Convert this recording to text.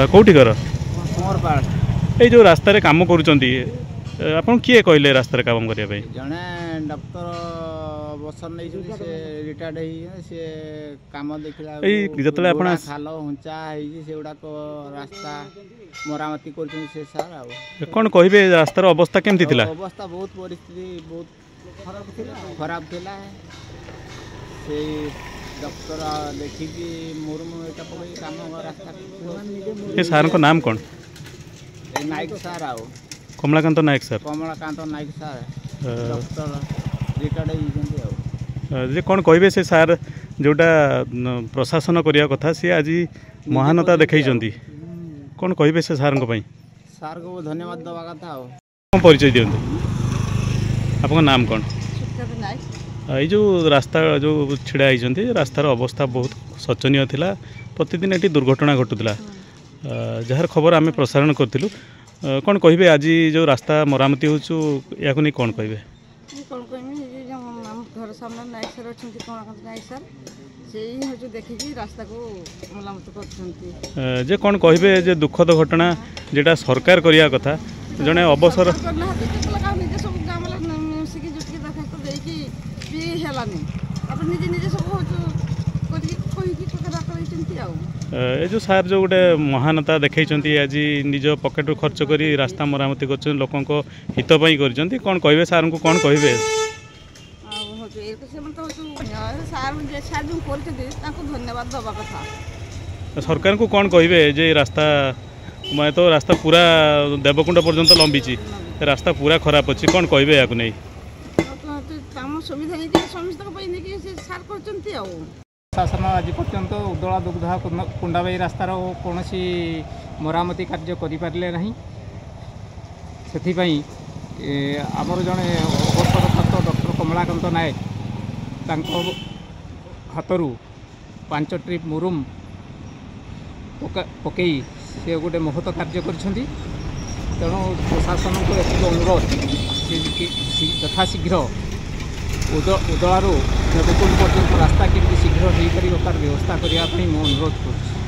कौटी घर कुमरपाड़ ये जो रास्तार काम करुँच आप किए कहले रास्तार काम करने जड़े डॉक्टर बसन नहीं से रिटायर्ड सी कम देखला खाल हुंचा से गुड़ाक रास्ता मरामती कर कौन कहे रास्तार अवस्था केमती थिला? अवस्था बहुत परिस्थिति बहुत खराब थिला से डॉक्टर देखिकी मुर्मू एटा पकई काम रास्ता ये सार को नाम कौन? नायक सार आओ कमलाकांत नायक सर। कमलाकांत नायक सार डॉक्टर रिटायर्ड जे कौन कहे से सार जोटा प्रशासन करने कथा सी आज महानता देखई कौन कहे से सार सार को धन्यवाद दवा कथा कौन परिचय दियंतु आपन नाम कौन? ये जो रास्ता जो छिड़ा होती रास्तार अवस्था बहुत शोचनीय थिला प्रतिदिन ये दुर्घटना घटुला जार खबर आम प्रसारण करूँ कौन कहे आज जो रास्ता मरामती हो नहीं कौन कहे घर सामने नायक सर अच्छा कमलाकांत नायक सर से ही देखिए रास्ता को मरामती कर जे कौन कहे जे दुखद घटना जेटा सरकार करिया कथा जड़े अवसर ये जो सार जो गोटे महानता देखई आज निज पकेट खर्च कर रास्ता मरामती कर लोकों को हितपाई कर कौन कहे सार को कौन कहे धन्यवाद दवा कथा सरकार को कौन कहे जे रास्ता मैं तो रास्ता पूरा देवकुंड पर्यंत लंबी रास्ता पूरा खराब अच्छी कौन कहे या नहीं शासन आज पर्यंत उदला दुग्धा कुंडाबाई रास्तार कौन मरामती कार्य करें ना से आमर जड़े अवसरप्राप्त डॉक्टर कमलाकांत नायक हाथरू 5 ट्रिप मुरुम पकई से गोटे महत कार्य कर तेणु प्रशासन को एक अनुरोध यथाशीघ्र उदलारू देवकुंड पर्यटन रास्ता केमती शीघ्र हो पार व्यवस्था करने अनुरोध कर।